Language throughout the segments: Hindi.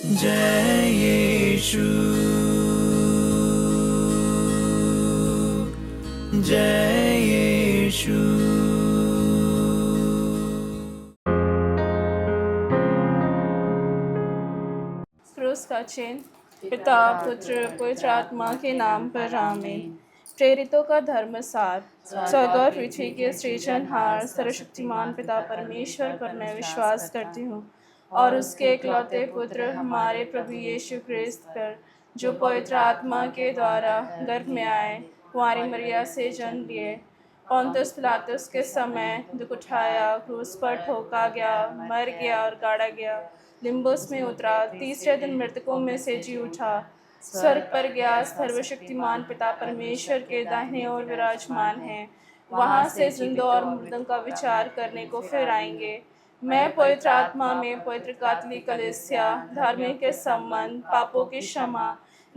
जय यीशु, जय यीशु। क्रूस का चिन्ह। पिता, पुत्र, पवित्र आत्मा के नाम पर आमीन। प्रेरितों का धर्म सार। स्वर्ग और पृथ्वी के सृजनहार सर्वशक्तिमान पिता परमेश्वर पर मैं विश्वास करती हूँ और उसके इकलौते पुत्र हमारे प्रभु यीशु क्रिस्त पर, जो पवित्र आत्मा के द्वारा गर्भ में आए, कुंवारी मरिया से जन्म लिए, पोंतुस पिलातुस के समय दुख उठाया, क्रूस पर ठोका गया, मर गया और गाड़ा गया, लिम्बुस में उतरा, तीसरे दिन मृतकों में से जी उठा, स्वर्ग पर गया, सर्वशक्तिमान पिता परमेश्वर के दाहिने ओर विराजमान है, वहाँ से जिंदों और मुर्दों का विचार करने को फिर आएंगे। मैं पवित्र आत्मा में पवित्र कैथोलिक कलीसिया, धार्मिक के संबंध, पापों की क्षमा,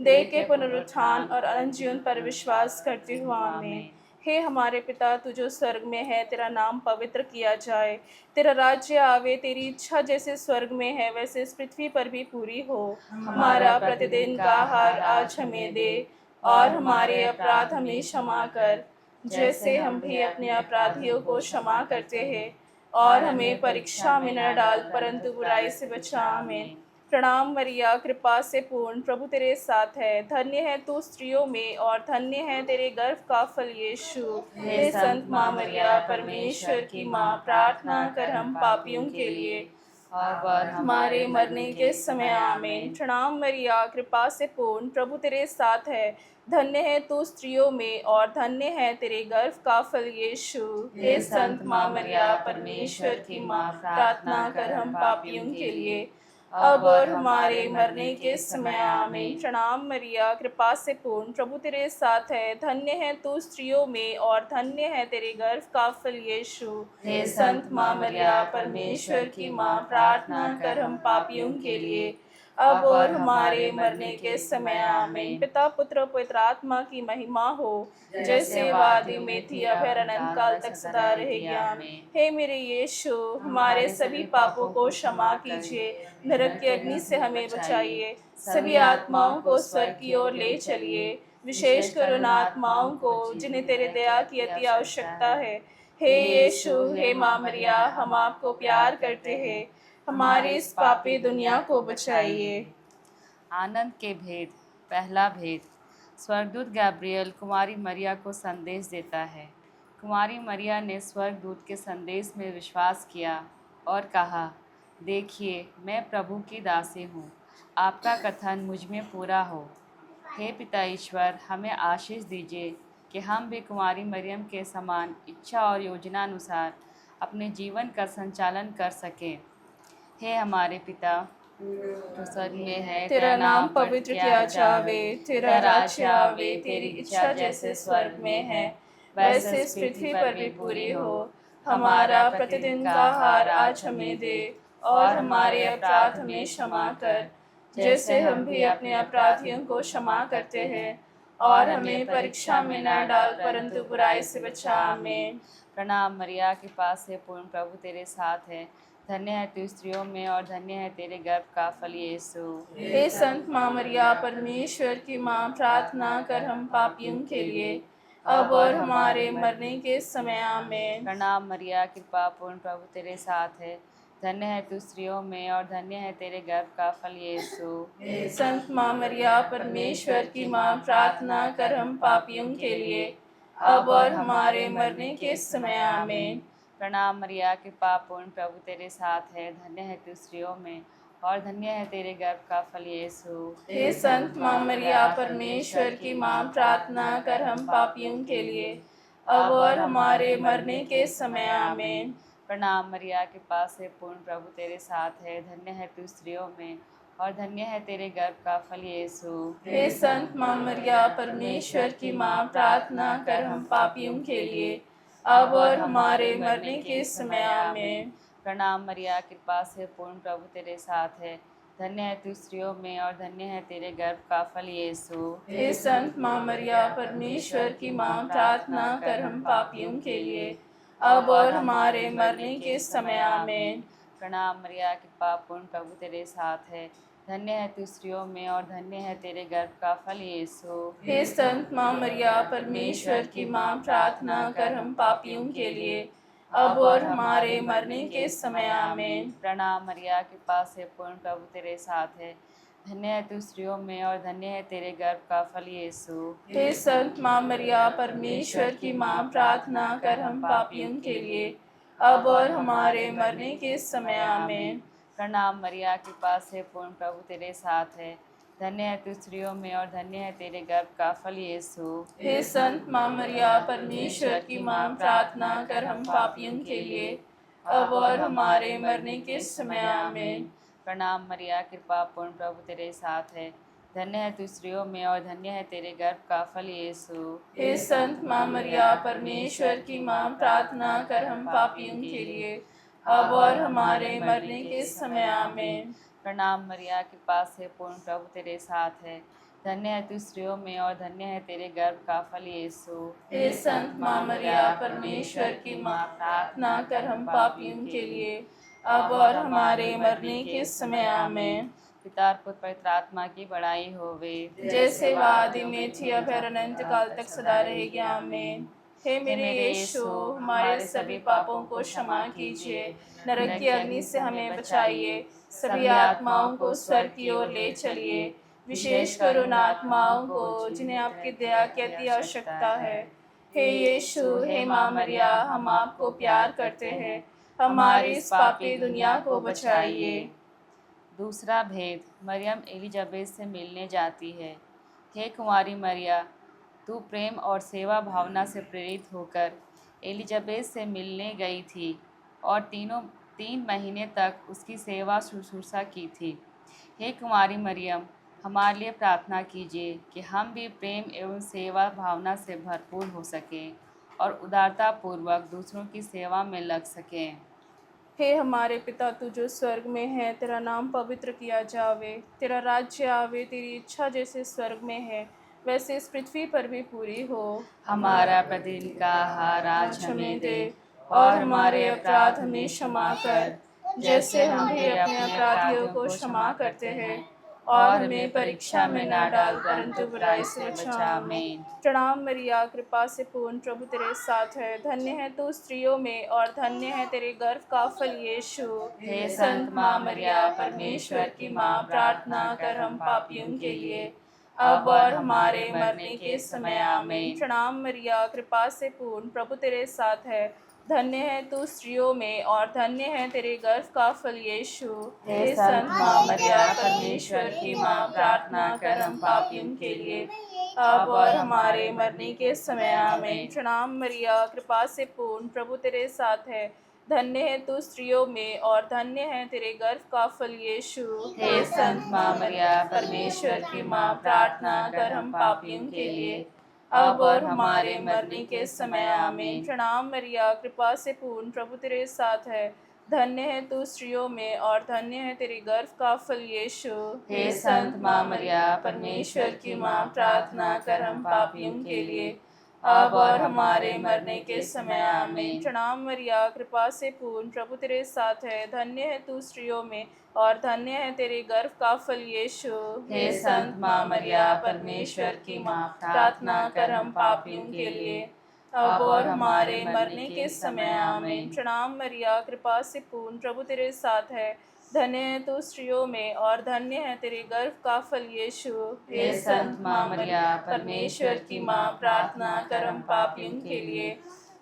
देह के पुनरुत्थान और अनंत जीवन पर विश्वास करती हूँ। आमीन। हे हमारे पिता, तू जो स्वर्ग में है, तेरा नाम पवित्र किया जाए, तेरा राज्य आवे, तेरी इच्छा जैसे स्वर्ग में है वैसे इस पृथ्वी पर भी पूरी हो। हमारा प्रतिदिन का आहार आज हमें दे, और हमारे अपराध हमें क्षमा कर, जैसे हम भी अपने अपराधियों को क्षमा करते हैं, और हमें परीक्षा में न डाल परंतु बुराई से बचा। आमीन। प्रणाम मरिया, कृपा से पूर्ण, प्रभु तेरे साथ है, धन्य है तू स्त्रियों में और धन्य है तेरे गर्भ का फल यीशु। हे संत माँ मरिया, परमेश्वर की माँ, प्रार्थना कर हम पापियों के लिए और हमारे मरने के समय। आमीन। प्रणाम मरिया, कृपा से पूर्ण, प्रभु तेरे साथ है, धन्य है तू स्त्रियों में और धन्य है तेरे गर्भ का फल यीशु। हे संत माँ मरिया, परमेश्वर की माँ, प्रार्थना कर हम पापियों के लिए अब और हमारे मरने के समय। आमीन। प्रणाम मरिया, कृपा से पूर्ण, प्रभु तेरे साथ है, धन्य है तू स्त्रियों में और धन्य है तेरे गर्भ का फल यीशु। हे संत माँ मरिया, परमेश्वर की माँ, प्रार्थना कर हम पापियों के लिए अब और हमारे मरने के समय। आमीन। पिता, पुत्र, पवित्र आत्मा की महिमा हो, जैसे वादी में थी, अब है, अनंत काल तक सदा रहेगी। आमीन। हे मेरे यीशु, हमारे सभी पापों को क्षमा कीजिए, नरक की अग्नि से हमें बचाइए, सभी आत्माओं को स्वर्ग की ओर ले चलिए, विशेषकर उन आत्माओं को जिन्हें तेरे दया की अति आवश्यकता है। हे यीशु, हे माँ मरिया, हम आपको प्यार करते हैं, हमारी इस पापी दुनिया को बचाइए। आनंद के भेद। पहला भेद। स्वर्गदूत गैब्रियल कुमारी मरिया को संदेश देता है। कुमारी मरिया ने स्वर्गदूत के संदेश में विश्वास किया और कहा, देखिए, मैं प्रभु की दासी हूँ, आपका कथन मुझ में पूरा हो। हे पिता ईश्वर, हमें आशीष दीजिए कि हम भी कुमारी मरियम के समान इच्छा और योजना अनुसार अपने जीवन का संचालन कर सकें। हे हमारे पिता, तो स्वर्ग में है, तेरा नाम पवित्र किया जावे, तेरा राज्य आवे, तेरी इच्छा जैसे स्वर्ग में है वैसे इस पृथ्वी पर भी पूरी हो। हमारा प्रतिदिन का आहार आज हमें दे, और हमारे अपराध हमें क्षमा कर, जैसे हम भी अपने अपराधियों को क्षमा करते हैं, और हमें परीक्षा में न डाल परंतु बुराई से बचा। आमीन। प्रणाम मरिया, के पास है पूर्ण, प्रभु तेरे साथ है, धन्य है तू स्त्रियों में और धन्य है तेरे गर्भ का फल यीशु। हे संत माँ मरिया, परमेश्वर की माँ, प्रार्थना कर हम पापियों के लिए अब और हमारे मरने के समय। आमीन। प्रणाम मरिया, कृपा पूर्ण, प्रभु तेरे साथ है, धन्य है तू स्त्रियों में और धन्य है तेरे गर्भ का फल यीशु। हे संत माँ मरिया, परमेश्वर की माँ, प्रार्थना कर हम पापियों के लिए अब और हमारे मरने के समय। आमीन। प्रणाम मरिया, कृपा पूर्ण, प्रभु तेरे साथ है, धन्य है तू स्त्रियों में और धन्य है तेरे गर्भ का फल यीशु। हे संत माँ मरिया, परमेश्वर की माँ, प्रार्थना कर हम पापियों के लिए अब और हमारे मरने के समय। आमीन। प्रणाम मरिया, कृपा से पूर्ण, प्रभु तेरे साथ है, धन्य है तू स्त्रियों में और धन्य है तेरे गर्भ का फल यीशु। हे संत माँ मरिया, परमेश्वर की माँ, प्रार्थना कर हम पापियों के लिए अब और हमारे मरने के समय। आमीन। प्रणाम मरिया, कृपा से पूर्ण, प्रभु तेरे साथ है, धन्य है तू स्त्रियों में और धन्य है तेरे गर्भ का फल यीशु। हे संत माँ मरिया, परमेश्वर की माँ, प्रार्थना कर हम पापियों के लिए अब और हमारे मरने के समय। आमीन। प्रणाम मरिया, कृपा पूर्ण, प्रभु तेरे साथ है। धन्य है तू स्त्रियों में और धन्य है तेरे गर्भ का फल यीशु। हे संत माँ मरिया, परमेश्वर की माँ, प्रार्थना कर हम पापियों के लिए, अब और हमारे मरने के समय। आमीन। प्रणाम मरिया, कृपा से पूर्ण, प्रभु तेरे साथ है। धन्य है तू स्त्रियों में और धन्य है तेरे गर्भ का फल यीशु। हे संत माँ मरिया, परमेश्वर की माँ, प्रार्थना कर हम पापियों के लिए, अब और हमारे मरने के समय। आमीन। प्रणाम मरिया, कृपा से पूर्ण, प्रभु तेरे साथ है। धन्य है तू स्त्रियों में और धन्य है तेरे गर्भ का फल यीशु। हे संत माँ मरिया, परमेश्वर की माँ, प्रार्थना कर हम पापियों के लिए, अब और हमारे मरने के समय। आमीन। प्रणाम मरिया, कृपा पूर्ण, प्रभु तेरे साथ है। धन्य है तू स्त्रियों में और धन्य है तेरे गर्भ का फल यीशु। हे संत माँ मरिया, परमेश्वर की माँ, प्रार्थना कर हम पापियों के लिए, अब और हमारे मरने के समय। आमीन। प्रणाम मरिया, कृपा से पूर्ण, प्रभु तेरे साथ है। धन्य है तू स्त्रियों में और धन्य है तेरे गर्भ का फल यीशु। हे संत माँ मरिया, परमेश्वर की माँ, प्रार्थना कर हम पापियों के लिए, अब और हमारे मरने के समय। आमीन। पिता और पुत्र पवित्र आत्मा की बड़ाई होवे, जैसे वह आदि में थी, अब है और अनंत काल तक सदा रहेगी। आमीन। हे मेरे यीशु, हमारे सभी पापों को क्षमा कीजिए, नरक की अग्नि से हमें बचाइए, सभी आत्माओं को स्वर्ग की ओर ले चलिए, विशेषकर उन आत्माओं को जिन्हें आपकी दया की अति आवश्यकता है। हे यीशु, हे माँ मरिया, हम आपको प्यार करते हैं, हमारी इस पापी दुनिया को बचाइए। दूसरा भेद, मरियम एलिजाबेथ से मिलने जाती है। हे कुंवारी मरिया, तू प्रेम और सेवा भावना से प्रेरित होकर एलिजाबेथ से मिलने गई थी और 3 महीने तक उसकी सेवा शुश्रूषा की थी। हे कुंवारी मरियम, हमारे लिए प्रार्थना कीजिए कि हम भी प्रेम एवं सेवा भावना से भरपूर हो सकें और उदारतापूर्वक दूसरों की सेवा में लग सकें। हे हमारे पिता, तू जो स्वर्ग में है, तेरा नाम पवित्र किया जावे, तेरा राज्य आवे, तेरी इच्छा जैसे स्वर्ग में है वैसे इस पृथ्वी पर भी पूरी हो। हमारा प्रतिदिन का आहार आज हमें दे और हमारे अपराध हमें क्षमा कर, जैसे हम भी अपने अपराधियों को क्षमा करते हैं, और हमें परीक्षा में न डाल, परंतु बुराई से बचा। आमीन। प्रणाम मरिया, कृपा से पूर्ण, प्रभु तेरे साथ है। धन्य है तू स्त्रियों में और धन्य है तेरे गर्भ का फल यीशु। हे संत माँ मरिया, परमेश्वर की माँ, प्रार्थना कर हम पापियों के लिए, अब और हमारे मरने के समय। आमीन। प्रणाम मरिया, कृपा से पूर्ण, प्रभु तेरे साथ है। धन्य है तू स्त्रियों में और धन्य है तेरे गर्भ का फल यीशु। हे संत माँ मरिया, परमेश्वर की माँ, प्रार्थना कर हम पापियों के लिए, अब और हमारे मरने के समय। आमीन। प्रणाम मरिया, कृपा से पूर्ण, प्रभु तेरे साथ है। धन्य है तू स्त्रियों में और धन्य है तेरे गर्भ का फल यीशु। हे संत माँ मरिया, परमेश्वर की माँ, प्रार्थना कर हम पापियों के लिए, अब और हमारे मरने के समय। आमीन। प्रणाम मरिया, कृपा से पूर्ण, प्रभु तेरे साथ है। धन्य है तू स्त्रियों में और धन्य है तेरे गर्भ का फल यीशु। हे संत माँ मरिया, परमेश्वर की माँ, प्रार्थना कर हम पापियों के लिए, अब और हमारे मरने के समय। आमीन। प्रणाम मरिया, कृपा से पूर्ण, प्रभु तेरे साथ है। धन्य है तू स्त्रियों में और धन्य है तेरे गर्भ का फल यीशु। हे संत माँ मरिया, परमेश्वर की माँ, प्रार्थना कर हम पापियों के लिए, अब और हमारे मरने के समय। आमीन। प्रणाम मरिया, कृपा से पूर्ण, प्रभु तेरे साथ है। धन्य है तू स्त्रियों में और धन्य है तेरे गर्भ का फल यीशु। हे संत माँ मरिया, परमेश्वर की माँ, प्रार्थना कर हम पापियों के लिए,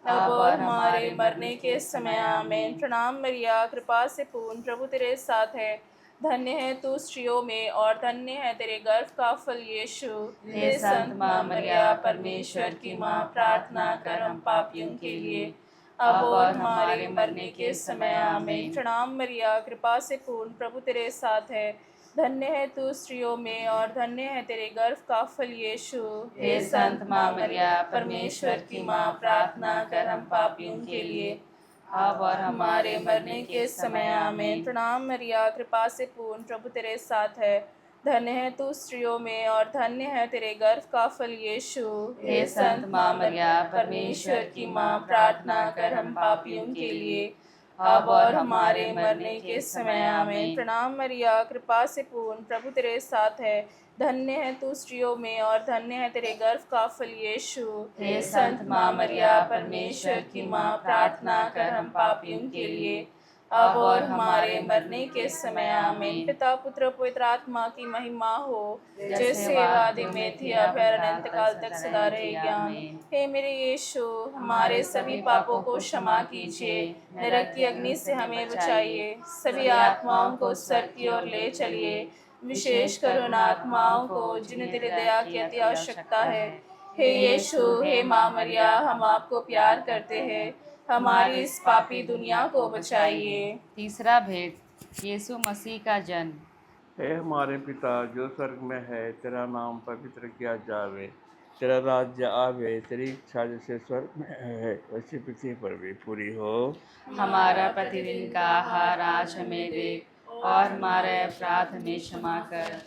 अब और हमारे मरने के समय। आमीन। प्रणाम मरिया, कृपा से पूर्ण, प्रभु तेरे साथ है। धन्य है तू स्त्रियों में और धन्य है तेरे गर्भ का फल यीशु। हे संत माँ मरिया, परमेश्वर की माँ, प्रार्थना कर हम पापियों के लिए, अब और हमारे मरने के समय। आमीन। प्रणाम मरिया, कृपा से पूर्ण, प्रभु तेरे साथ है। धन्य है तू स्त्रियों में और धन्य है तेरे गर्भ का फल यीशु। हे संत माँ मरिया, परमेश्वर की माँ, प्रार्थना कर हम पापियों के लिए, अब और हमारे मरने के समय। आमीन। प्रणाम मरिया, कृपा से पूर्ण, प्रभु तेरे साथ है। धन्य है तू स्त्रियों में और धन्य है तेरे गर्भ का फल यीशु। हे संत माँ मरिया, परमेश्वर की माँ, प्रार्थना कर हम पापियों के लिए, अब और हमारे मरने के समय आमीन। प्रणाम मरिया, कृपा से पूर्ण, प्रभु तेरे साथ है, धन्य है तू स्त्रियों में और धन्य है तेरे गर्भ का फल यीशु। हे संत माँ मरिया, परमेश्वर की माँ, प्रार्थना कर हम पापियों के लिए, अब और हमारे मरने के समय आमीन। पिता पुत्र पवित्र आत्मा की महिमा हो, जैसे वादे में थी अब है और अनंत काल तक सदा रहेगी आमीन। हे मेरे यीशु, हमारे सभी पापों को क्षमा कीजिए, नरक की अग्नि से हमें बचाइए, सभी आत्माओं को स्वर्ग की ओर ले चलिए, विशेष कर उन आत्माओं को जिन्हें तेरी दया की अति आवश्यकता है। हे यीशु, हे माँ मरिया, हम आपको प्यार करते हैं, हमारी इस पापी दुनिया को बचाइए। तीसरा भेद, यीशु मसीह का जन्म। हे हमारे पिता जो स्वर्ग में है, तेरा नाम पवित्र किया जावे, तेरा राज्य आवे, तेरी इच्छा जैसे स्वर्ग में है वैसे पृथ्वी पर भी पूरी हो। हमारा प्रतिदिन का आहार आज हमें दे, और हमारे अपराध हमें क्षमा कर,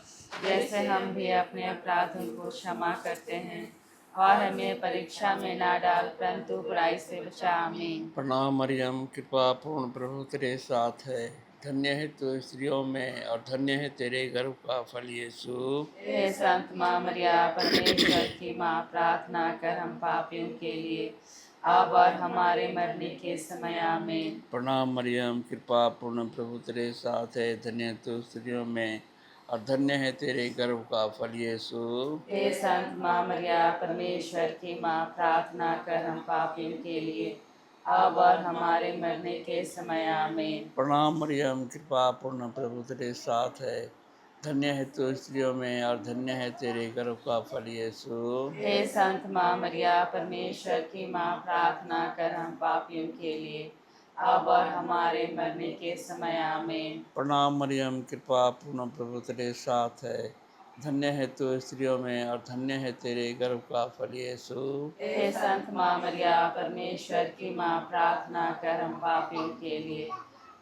जैसे हम भी अपने अपराधों को क्षमा करते हैं, और हमें परीक्षा में ना डाल, परंतु बुराई से बचा। आमीन। प्रणाम मरियम, कृपा पूर्ण, प्रभु तेरे साथ है, धन्य है तू स्त्रियों में और धन्य है तेरे गर्भ का फल यीशु। हे संत माँ मरिया, परमेश्वर की माँ, प्रार्थना कर हम पापियों के लिए, अब और हमारे मरने के समय। आमीन। प्रणाम मरियम, कृपा पूर्ण, प्रभु तेरे साथ है, धन्य है तू स्त्रियों में और धन्य है तेरे गर्भ का फल यीशु। हे संत माँ मरिया, परमेश्वर की माँ, प्रार्थना कर हम पापियों के लिए, अब और हमारे मरने के समय। आमीन। प्रणाम मरियम, कृपा पूर्ण, प्रभु तेरे साथ है, धन्य है तू स्त्रियों में और धन्य है तेरे गर्भ का फल यीशु। हे संत माँ मरिया, परमेश्वर की माँ, प्रार्थना कर हम पापियों के लिए, अब और हमारे मरने के समय। आमीन। प्रणाम मरियम, कृपा पूर्ण, प्रभु तेरे साथ है, धन्य है तू स्त्रियों में और धन्य है तेरे गर्भ का फल यीशु। हे संत माँ मरिया, परमेश्वर की माँ, प्रार्थना कर हम पापियों के लिए,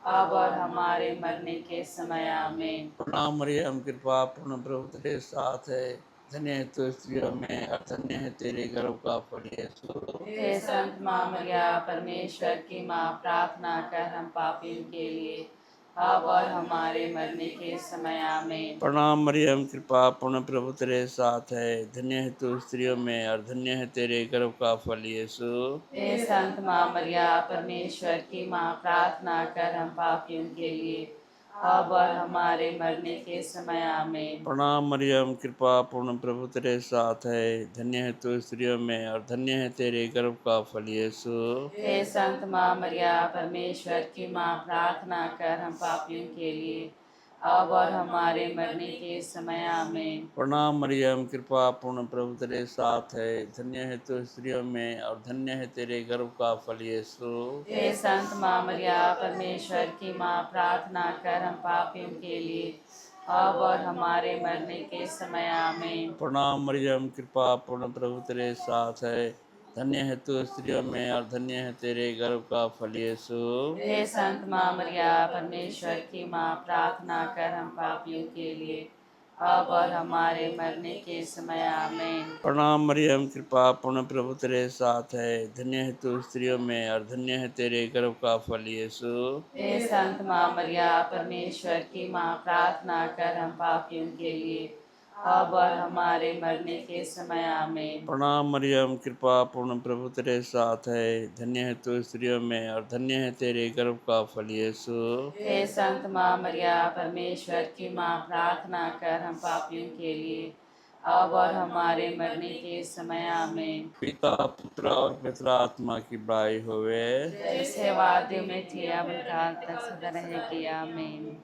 अब और हमारे मरने के समय। आमीन। प्रणाम मरियम, कृपा पूर्ण, प्रभु तेरे साथ है, धन्य है तू स्त्रियों में और धन्य है तेरे गर्भ का फल यीशु। हे संत माँ मरिया, परमेश्वर की माँ, प्रार्थना कर हम पापियों के लिए, अब और हमारे मरने के समय। आमीन। प्रणाम मरियम, कृपा पूर्ण, प्रभु तेरे साथ है, धन्य है तू स्त्रियों में और धन्य है तेरे गर्भ का फल यीशु। हे संत माँ मरिया, परमेश्वर की माँ, प्रार्थना कर हम पापियों के लिए, अब और हमारे मरने के समय। आमीन। प्रणाम मरियम, कृपा पूर्ण, प्रभु तेरे साथ है, धन्य है तू स्त्रियों में और धन्य है तेरे गर्भ का फल यीशु। हे संत माँ मरिया, परमेश्वर की माँ, प्रार्थना कर हम पापियों के लिए, अब और हमारे मरने के समय। आमीन। प्रणाम मरियम, कृपा पूर्ण, प्रभु तेरे साथ है, धन्य है तू स्त्रियों में और धन्य है तेरे गर्भ का फल यीशु। हे संत माँ मरिया, परमेश्वर की माँ, प्रार्थना कर हम पापियों के लिए, अब और हमारे मरने के समय। आमीन। प्रणाम मरियम, कृपा पूर्ण, प्रभु तेरे साथ है, धन्य है तू स्त्रियों में और धन्य है तेरे गर्भ का फल यीशु। हे संत माँ मरिया, परमेश्वर की माँ, प्रार्थना कर हम पापियों के लिए, अब और हमारे मरने के समय। आमीन। प्रणाम मरियम, कृपा पूर्ण, प्रभु तेरे साथ है, धन्य है तू स्त्रियों में और धन्य है तेरे गर्भ का फल यीशु। हे संत माँ मरिया, परमेश्वर की माँ, प्रार्थना कर हम पापियों के लिए, अब और हमारे मरने के समय। आमीन। प्रणाम मरियम, कृपा पूर्ण, प्रभु तेरे साथ है, धन्य है तू स्त्रियों में और धन्य है तेरे गर्भ का फल यीशु। हे संत माँ मरिया, परमेश्वर की माँ, प्रार्थना कर हम पापियों के लिए, अब और हमारे मरने के समय। आमीन। पिता पुत्र और पवित्र आत्मा की बड़ाई होवे। जैसे वाद्य में थी, अब काल तक सदा रहेगी। आमीन।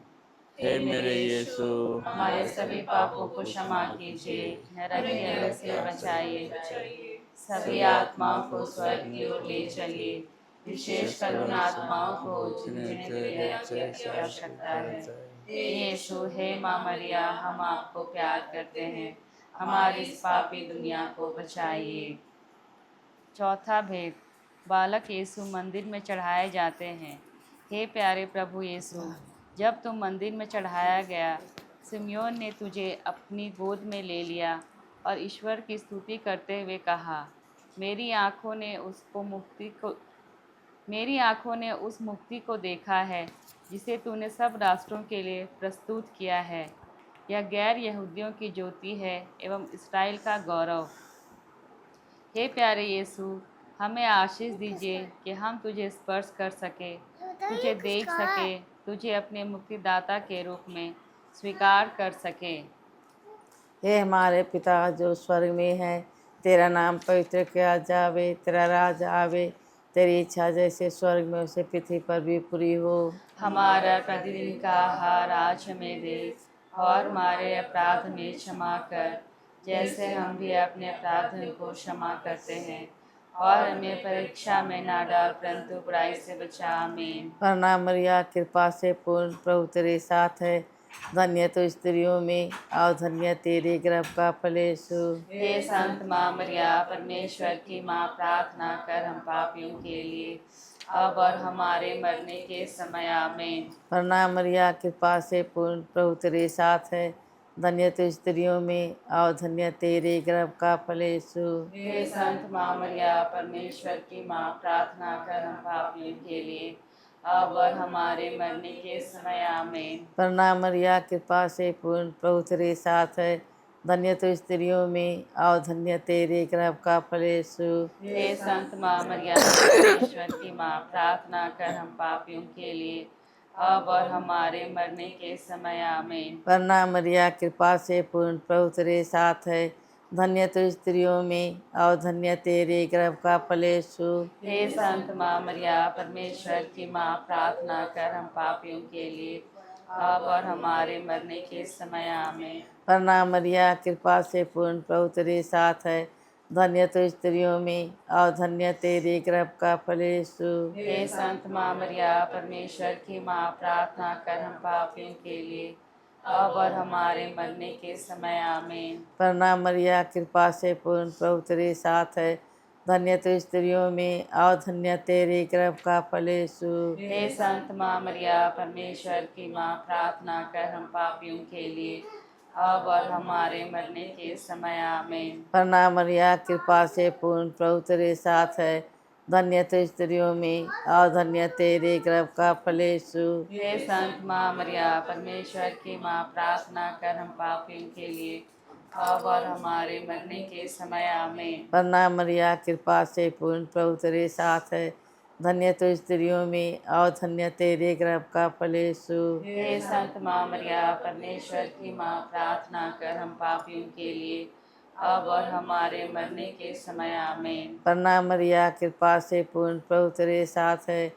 हे मेरे यीशु, हमारे सभी पापों को क्षमा कीजिए, नरक के अग्नि से बचाइए, सभी आत्माओं को स्वर्ग की ओर ले चलिए, विशेषकर उन आत्माओं को जिन्हें तेरी दया की आवश्यकता है। हे यीशु, हे माँ मरिया, हम आपको प्यार करते हैं, हमारी इस पापी दुनिया को बचाइए। चौथा भेद, बालक यीशु मंदिर में चढ़ाए जाते हैं। हे प्यारे प्रभु यीशु, जब तुम मंदिर में चढ़ाया गया, सिमयोन ने तुझे अपनी गोद में ले लिया और ईश्वर की स्तुति करते हुए कहा, मेरी आँखों ने उसको मेरी आँखों ने उस मुक्ति को देखा है जिसे तूने सब राष्ट्रों के लिए प्रस्तुत किया है। यह गैर यहूदियों की ज्योति है एवं इस्राएल का गौरव। हे प्यारे यीशु, हमें आशीष दीजिए कि हम तुझे स्पर्श कर सके, तुझे देख सके, तुझे अपने मुक्तिदाता के रूप में स्वीकार कर सके। हे हमारे पिता जो स्वर्ग में है, तेरा नाम पवित्र किया जावे, तेरा राज आवे, तेरी इच्छा जैसे स्वर्ग में वैसे पृथ्वी पर भी पूरी हो। हमारा प्रतिदिन का आहार आज हमें दे, और हमारे अपराध में क्षमा कर, जैसे हम भी अपने अपराधियों को क्षमा करते हैं, और हमें परीक्षा में ना डाल परंतु बुराई से बचा। आमीन। प्रणाम मरिया, कृपा से पूर्ण, प्रभु तेरे साथ है, धन्य तो स्त्रियों में और धन्य तेरे गर्भ का फल यीशु। हे संत माँ मरिया, परमेश्वर की माँ, प्रार्थना कर हम पापियों के लिए, अब और हमारे मरने के समय। आमीन। प्रणाम मरिया, कृपा से पूर्ण, प्रभु तेरे साथ है, धन्य तो स्त्रियों में और धन्य तेरे गर्भ का फल यीशु। हे संत माँ मरिया, परमेश्वर की माँ, प्रार्थना कर हम पापियों के लिए, अब और हमारे मरने के समय। आमीन। प्रणाम मरिया, कृपा से पूर्ण, प्रभु तेरे साथ है, धन्य तो स्त्रियों में और धन्य तेरे गर्भ का फल यीशु। हे संत माँ मरिया, परमेश्वर की माँ, प्रार्थना कर हम पापियों के लिए, अब और हमारे मरने के समय। आमीन। प्रणाम मरिया, कृपा से पूर्ण, प्रभु तेरे साथ है, धन्य तो स्त्रियों में और धन्य तेरे गर्भ का फल यीशु। हे संत माँ मरिया, परमेश्वर की माँ, प्रार्थना कर हम पापियों के लिए, अब और हमारे मरने के समय। आमीन। प्रणाम मरिया, कृपा से पूर्ण, प्रभु तेरे साथ है, धन्य तो स्त्रियों में और धन्य तेरे गर्भ का फल यीशु। हे संत माँ मरिया, परमेश्वर की माँ, प्रार्थना कर हम पापियों के लिए, अब और हमारे मरने के समय। आमीन। प्रणाम मरिया, कृपा से पूर्ण, प्रभु तेरे साथ है, धन्य तो स्त्रियों में और धन्य तेरे गर्भ का फल यीशु। हे संत माँ मरिया, परमेश्वर की माँ, प्रार्थना कर हम पापियों के लिए, अब और हमारे मरने के समय। आमीन। प्रणाम मरिया, कृपा से पूर्ण, प्रभु तेरे साथ है, धन्य तो स्त्रियों में और धन्य तेरे गर्भ का फल यीशु। हे संत माँ मरिया, परमेश्वर की माँ, प्रार्थना कर हम पापियों के लिए, अब और हमारे मरने के समय। आमीन। प्रणाम मरिया, कृपा से पूर्ण, प्रभु तेरे साथ है, धन्य तो स्त्रियों में और धन्य तेरे गर्भ का फल यीशु। हे संत माँ मरिया, परमेश्वर की माँ, प्रार्थना कर हम पापियों के लिए, अब और हमारे मरने के समय। आमीन। प्रणाम मरिया, कृपा से पूर्ण, प्रभु तेरे साथ है,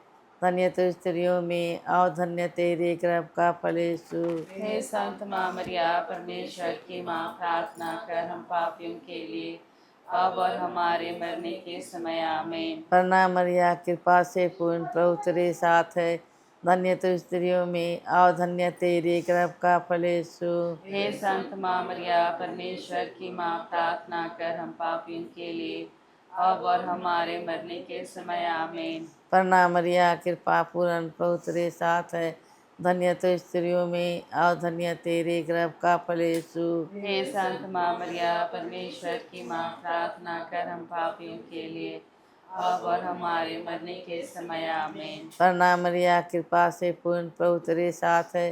धन्य तो स्त्रियों में और धन्य तेरे गर्भ का फल यीशु। हे संत माँ मरिया, परमेश्वर की माँ, प्रार्थना कर हम पापियों के लिए, अब और हमारे मरने के समय। आमीन। प्रणाम मरिया, कृपा से पूर्ण, प्रभु तेरे साथ है, धन्य तो स्त्रियों में और धन्य तेरे गर्भ का फल यीशु। हे संत माँ मरिया, परमेश्वर की माँ, प्रार्थना कर हम पापियों के लिए, अब और हमारे मरने के समय। आमीन। प्रणाम मरिया, कृपा पूर्ण, प्रभु तेरे साथ है, धन्य तो स्त्रियों में और धन्य तेरे गर्भ का फल यीशु। हे संत माँ मरिया, परमेश्वर की माँ, प्रार्थना कर हम पापियों के लिए, अब और हमारे मरने के समय। आमीन। प्रणाम मरिया, कृपा से पूर्ण, प्रभु तेरे साथ है,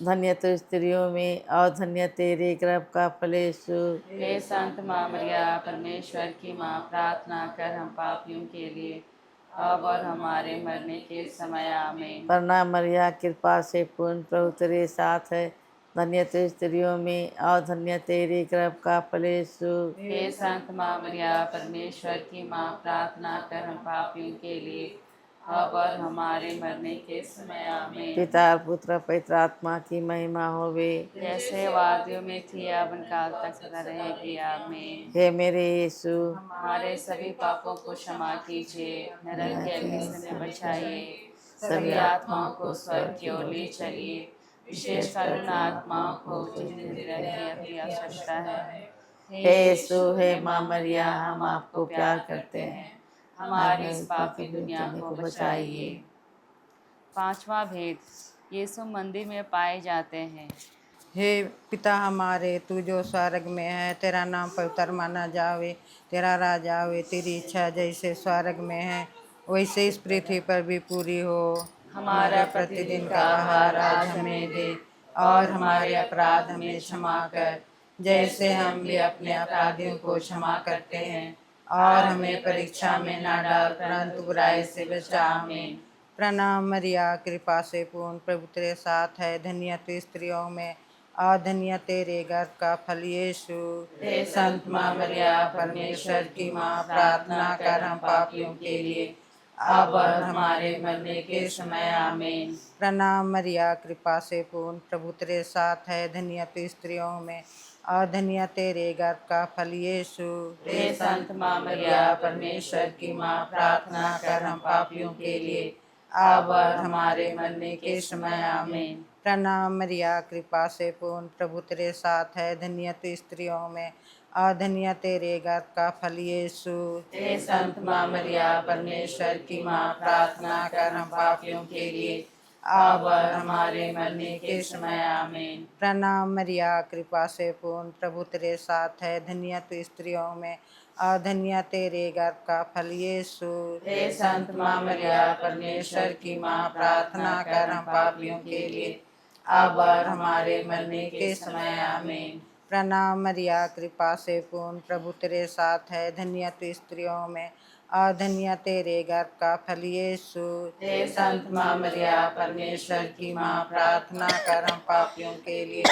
धन्य तो स्त्रियों में और धन्य तेरे गर्भ का फल यीशु। हे संत माँ मरिया, परमेश्वर की माँ, प्रार्थना कर हम पापियों के लिए, अब और हमारे मरने के समय। आमीन। प्रणाम मरिया, कृपा से पूर्ण, प्रभु तेरे साथ है, धन्य तो स्त्रियों में और धन्य तेरे गर्भ का फल यीशु। हे संत माँ मरिया, परमेश्वर की माँ, प्रार्थना कर हम पापियों के लिए, अब और हमारे मरने के समय। आमीन। पिता और पुत्र पवित्र आत्मा की महिमा होवे। जैसे वादियों में थी, अब काल तक सदा रहेगी। आमीन। हे मेरे यीशु, हमारे सभी पापों को क्षमा कीजिए, नरक के अग्नि से हमें बचाइए, सभी आत्माओं को स्वर्ग की ओर ले चलिए, विशेषकर उन आत्माओं को जिन्हें हृदय की अति आवश्यकता है। हे यीशु, हे माँ मरिया, हम आपको प्यार करते हैं, हमारी इस पापी दुनिया को बचाइए। पांचवा भेद, यीशु मंदिर में पाए जाते हैं। हे पिता हमारे, तू जो स्वर्ग में है, तेरा नाम पवित्र माना जावे, तेरा राज आवे, तेरी इच्छा जैसे स्वर्ग में है वैसे इस पृथ्वी पर भी पूरी हो। हमारा प्रतिदिन का आहार आज हमें दे, और हमारे अपराध हमें क्षमा कर, जैसे हम भी अपने अपराधियों को क्षमा करते हैं। और हमें परीक्षा में न डाल, परंतु बुराई से बचा। आमीन। प्रणाम मरिया, कृपा से पूर्ण, प्रभु तेरे साथ है, धन्य तू स्त्रियों में और धन्य तेरे गर्भ का फल यीशु। हे संत माँ मरिया, परमेश्वर की माँ, प्रार्थना कर हम पापियों के लिए, अब और हमारे मरने के समय। आमीन। प्रणाम मरिया, कृपा से पूर्ण, प्रभु तेरे साथ है, धन्य तू स्त्रियों में और धन्य तेरे गर्भ का फल यीशु। हे संत माँ मरिया, परमेश्वर की माँ, प्रार्थना कर हम पापियों के लिए, अब और हमारे मरने के समय। आमीन। प्रणाम मरिया, कृपा से पूर्ण, प्रभु तेरे साथ है, धन्य तू स्त्रियों में और धन्य तेरे गर्भ का फल यीशु। हे संत माँ मरिया, परमेश्वर की माँ, प्रार्थना कर हम पापियों के लिए, अब और हमारे मरने के समय। आमीन। प्रणाम मरिया, कृपा से पूर्ण, प्रभु तेरे साथ है, धन्य तू स्त्रियों में और धन्य तेरे गर्भ का फल यीशु। हे संत माँ मरिया, परमेश्वर की माँ, प्रार्थना कर हम पापियों के लिए, अब और हमारे मरने के समय। आमीन। प्रणाम मरिया, कृपा से पूर्ण, प्रभु तेरे साथ है, धन्य तू स्त्रियों में और धन्य तेरे गर्भ का फल यीशु। हे संत माँ मरिया, परमेश्वर की माँ, प्रार्थना कर हम पापियों के लिए,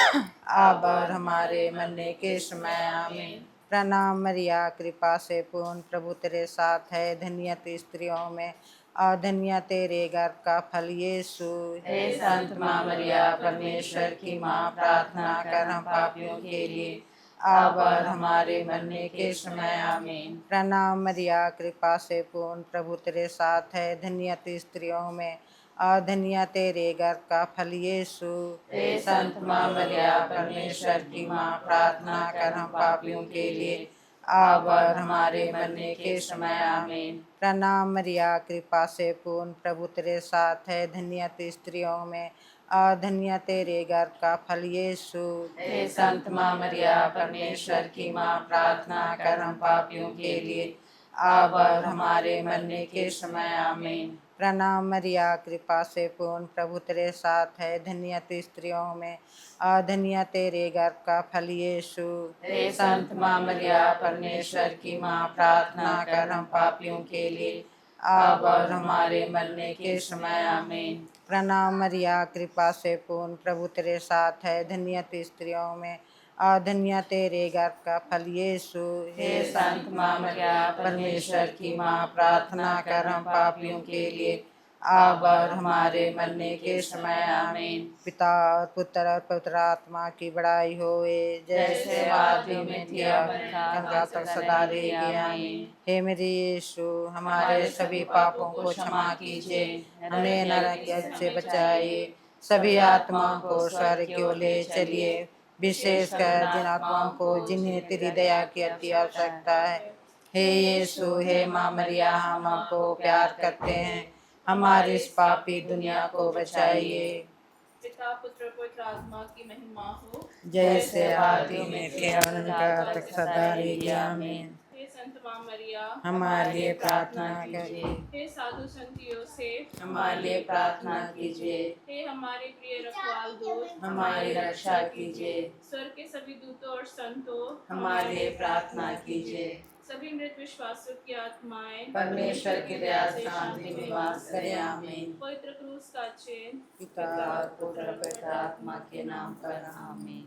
अब और हमारे मरने के समय। आमीन। प्रणाम मरिया, कृपा से पूर्ण, प्रभु तेरे साथ है, धन्य तू स्त्रियों में और धन्य तेरे गर्भ का फल यीशु। हे संत माँ मरिया, परमेश्वर की माँ, प्रार्थना कर हम पापियों के लिए, अब और हमारे मरने के समय। आमीन। प्रणाम मरिया, कृपा से पूर्ण, प्रभु तेरे साथ है, धन्य तू स्त्रियों में और धन्य तेरे गर्भ का फल यीशु। हे संत माँ मरिया, परमेश्वर की माँ, प्रार्थना कर हम पापियों के लिए, अब और हमारे मरने के समय। आमीन। प्रणाम मरिया, कृपा से पूर्ण, प्रभु तेरे साथ है, धन्य तू स्त्रियों में और धन्य तेरे गर्भ का फल यीशु। हे संत माँ मरिया, परमेश्वर की माँ, प्रार्थना कर हम पापियों के लिए, अब और हमारे मरने के समय। आमीन। प्रणाम मरिया, कृपा से पूर्ण, प्रभु तेरे साथ है, धन्य तू स्त्रियों में और धन्य तेरे गर्भ का फल यीशु। हे संत माँ मरिया, परमेश्वर की माँ, प्रार्थना कर हम पापियों के लिए, अब और हमारे मरने के समय। आमीन। प्रणाम मरिया, कृपा से पूर्ण, प्रभु तेरे साथ है, धन्य तू स्त्रियों में और धन्य तेरे गर्भ का फल यीशु। हे संत माँ मरिया, परमेश्वर की माँ, प्रार्थना कर हम पापियों के लिए, अब और हमारे मरने के समय। आमीन। पिता और पुत्र और पवित्र आत्मा की बड़ाई होवे, जैसे आदि में थी, अब गंगा तक सदा रहेगी। आमीन। हे मेरे यीशु, हमारे सभी पापों को क्षमा कीजिए, हमें नरक से बचाइए, सभी आत्माओं को स्वर्ग की ओर ले चलिए, विशेषकर जिन आत्माओं को जिन्हें तेरी दया की अति आवश्यकता है। हे यीशु, हे माँ मरिया, हम आपको प्यार करते हैं, हमारी इस पापी दुनिया को बचाइए। पिता पुत्र पवित्र आत्मा की महिमा हो, जैसे आदि में थे, अनंत तक सदा रहेगी। आमीन। हे संत माँ मरिया, हमारे लिए प्रार्थना कीजिए। हे साधु संत योसेफ, हमारे लिए प्रार्थना कीजिए। हे हमारे प्रिय रखवाल दूत, हमारी रक्षा कीजिए। स्वर्ग के सभी दूतों और संतों, हमारे लिए प्रार्थना कीजिए। सभी मृत विश्वासों की आत्माएं, परमेश्वर की दया से शांति में वास करें। आमीन। पवित्र क्रूस का चिन्ह, पिता और पुत्र पवित्र आत्मा के नाम पर। आमीन।